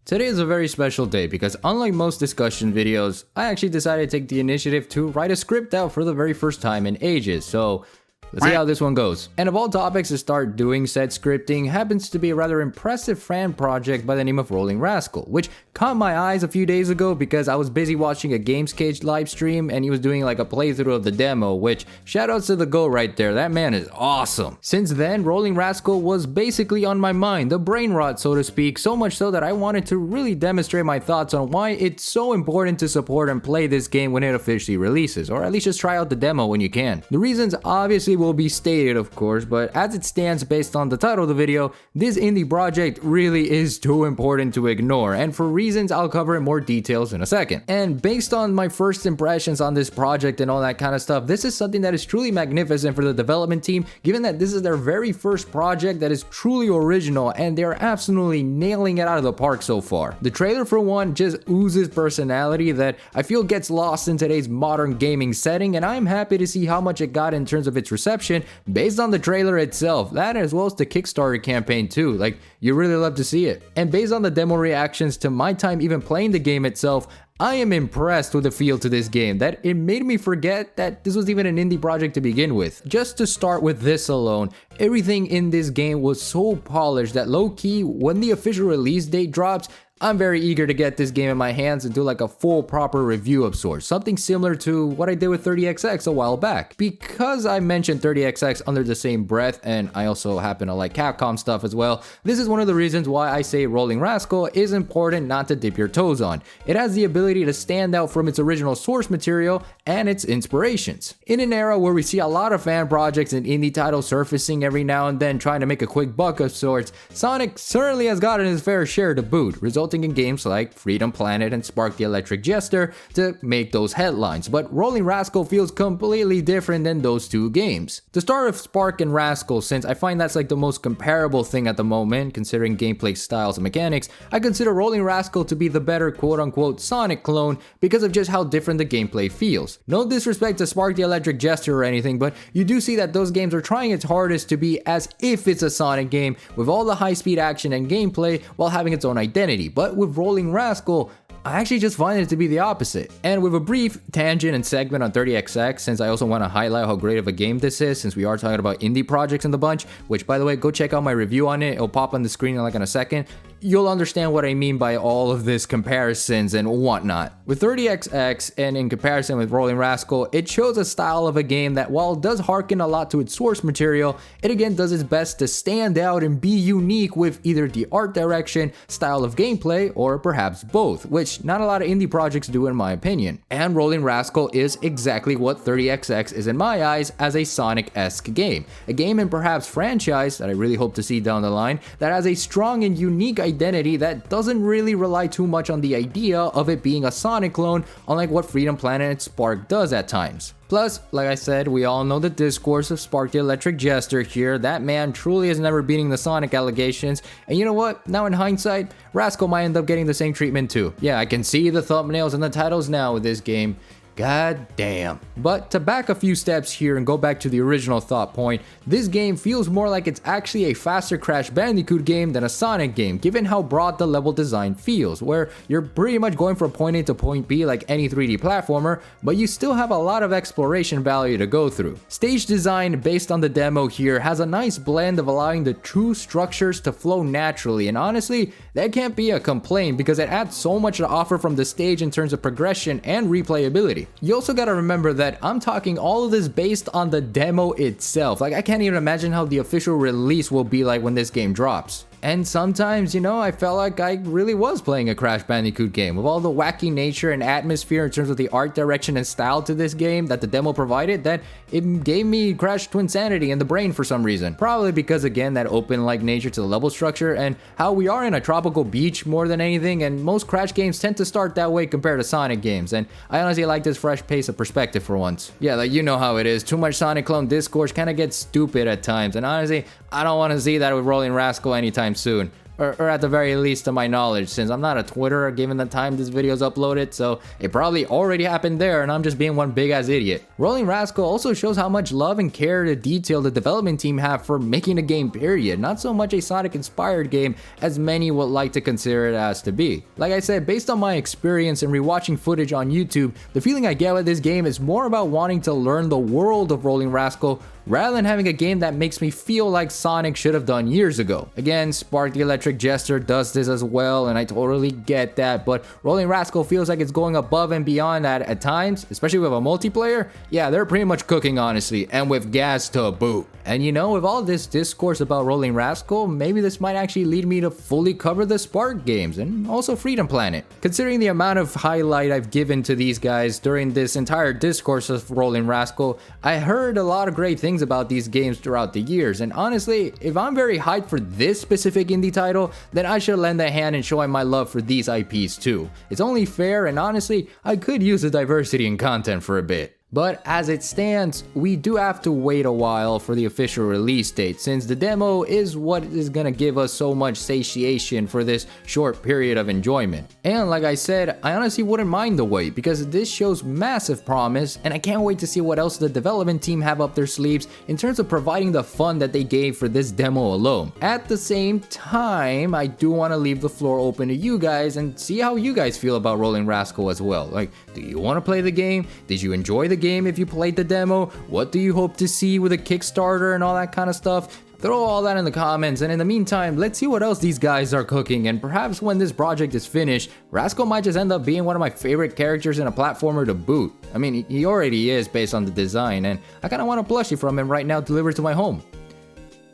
Today is a very special day because unlike most discussion videos, I actually decided to take the initiative to write a script out for the very first time in ages, so let's see how this one goes. And of all topics to start doing said scripting happens to be a rather impressive fan project by the name of Rollin Rascal, which caught my eyes a few days ago because I was busy watching a Games Cage live stream and he was doing like a playthrough of the demo, which shoutouts to the GOAT right there, that man is awesome. Since then, Rollin Rascal was basically on my mind, the brain rot so to speak, so much so that I wanted to really demonstrate my thoughts on why it's so important to support and play this game when it officially releases, or at least just try out the demo when you can. The reasons obviously will be stated of course, but as it stands based on the title of the video, this indie project really is too important to ignore, and for reasons I'll cover in more details in a second. And based on my first impressions on this project and all that kind of stuff, this is something that is truly magnificent for the development team, given that this is their very first project that is truly original and they're absolutely nailing it out of the park so far. The trailer for one just oozes personality that I feel gets lost in today's modern gaming setting, and I'm happy to see how much it got in terms of its reception based on the trailer itself, that as well as the Kickstarter campaign too. Like, you really love to see it. And based on the demo reactions to my time even playing the game itself, I am impressed with the feel to this game that it made me forget that this was even an indie project to begin with. Just to start with this alone, everything in this game was so polished that low-key, when the official release date drops, I'm very eager to get this game in my hands and do like a full proper review of sorts, something similar to what I did with 30XX a while back. Because I mentioned 30XX under the same breath, and I also happen to like Capcom stuff as well, this is one of the reasons why I say Rollin Rascal is important not to dip your toes on. It has the ability to stand out from its original source material and its inspirations. In an era where we see a lot of fan projects and indie titles surfacing every now and then trying to make a quick buck of sorts, Sonic certainly has gotten his fair share to boot, resulting in games like Freedom Planet and Spark the Electric Jester to make those headlines, but Rollin Rascal feels completely different than those two games. To start with Spark and Rascal, since I find that's like the most comparable thing at the moment considering gameplay styles and mechanics, I consider Rollin Rascal to be the better quote-unquote Sonic clone because of just how different the gameplay feels. No disrespect to Spark the Electric Jester or anything, but you do see that those games are trying its hardest to be as if it's a Sonic game with all the high-speed action and gameplay while having its own identity. But with Rollin Rascal, I actually just find it to be the opposite. And with a brief tangent and segment on 30XX, since I also want to highlight how great of a game this is, since we are talking about indie projects in the bunch, which by the way, go check out my review on it, it'll pop on the screen in a second. You'll understand what I mean by all of this comparisons and whatnot. With 30XX and in comparison with Rollin Rascal, it shows a style of a game that while it does harken a lot to its source material, it again does its best to stand out and be unique with either the art direction, style of gameplay, or perhaps both, which not a lot of indie projects do in my opinion. And Rollin Rascal is exactly what 30XX is in my eyes as a Sonic-esque game. A game and perhaps franchise that I really hope to see down the line that has a strong and unique identity that doesn't really rely too much on the idea of it being a Sonic clone, unlike what Freedom Planet and Spark does at times. Plus, like I said, we all know the discourse of Spark the Electric Jester here. That man truly is never beating the Sonic allegations, and you know what? Now in hindsight, Rascal might end up getting the same treatment too. Yeah, I can see the thumbnails and the titles now with this game. God damn. But to back a few steps here and go back to the original thought point, this game feels more like it's actually a faster Crash Bandicoot game than a Sonic game, given how broad the level design feels, where you're pretty much going from point A to point B like any 3D platformer, but you still have a lot of exploration value to go through. Stage design based on the demo here has a nice blend of allowing the true structures to flow naturally, and honestly, that can't be a complaint because it adds so much to offer from the stage in terms of progression and replayability. You also gotta remember that I'm talking all of this based on the demo itself. Like, I can't even imagine how the official release will be like when this game drops. And sometimes, you know, I felt like I really was playing a Crash Bandicoot game with all the wacky nature and atmosphere in terms of the art direction and style to this game that the demo provided, that it gave me Crash Twinsanity in the brain for some reason. Probably because, again, that open-like nature to the level structure and how we are in a tropical beach more than anything, and most Crash games tend to start that way compared to Sonic games, and I honestly like this fresh pace of perspective for once. Yeah, like, you know how it is. Too much Sonic clone discourse kind of gets stupid at times, and honestly, I don't want to see that with Rollin Rascal anytime soon. Or at the very least to my knowledge, since I'm not a Twitterer given the time this video is uploaded, so it probably already happened there and I'm just being one big ass idiot. Rollin Rascal also shows how much love and care to detail the development team have for making a game, period. Not so much a Sonic inspired game as many would like to consider it as to be. Like I said, based on my experience and rewatching footage on YouTube, the feeling I get with this game is more about wanting to learn the world of Rollin Rascal rather than having a game that makes me feel like Sonic should have done years ago. Again, Spark the Electric Jester does this as well, and I totally get that, but Rollin Rascal feels like it's going above and beyond that at times, especially with a multiplayer. Yeah, they're pretty much cooking, honestly, and with gas to boot. And you know, with all this discourse about Rollin Rascal, maybe this might actually lead me to fully cover the Spark games, and also Freedom Planet. Considering the amount of highlight I've given to these guys during this entire discourse of Rollin Rascal, I heard a lot of great things about these games throughout the years, and honestly, if I'm very hyped for this specific indie title, then I should lend a hand in showing my love for these IPs too. It's only fair, and honestly, I could use the diversity in content for a bit. But as it stands, we do have to wait a while for the official release date, since the demo is what is gonna give us so much satiation for this short period of enjoyment. And like I said, I honestly wouldn't mind the wait, because this shows massive promise, and I can't wait to see what else the development team have up their sleeves in terms of providing the fun that they gave for this demo alone. At the same time, I do want to leave the floor open to you guys and see how you guys feel about Rollin Rascal as well. Like, do you want to play the game? Did you enjoy the game if you played the demo? What do you hope to see with a Kickstarter and all that kind of stuff? Throw all that in the comments, and in the meantime, let's see what else these guys are cooking, and perhaps when this project is finished, Rascal might just end up being one of my favorite characters in a platformer to boot. I mean, he already is based on the design, and I kinda want a plushie from him right now delivered to my home.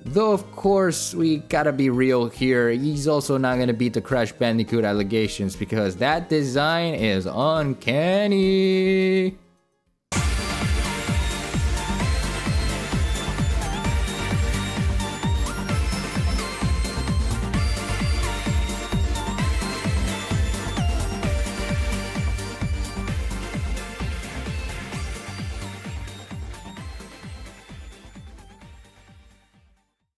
Though of course, we gotta be real here, he's also not gonna beat the Crash Bandicoot allegations, because that design is uncanny.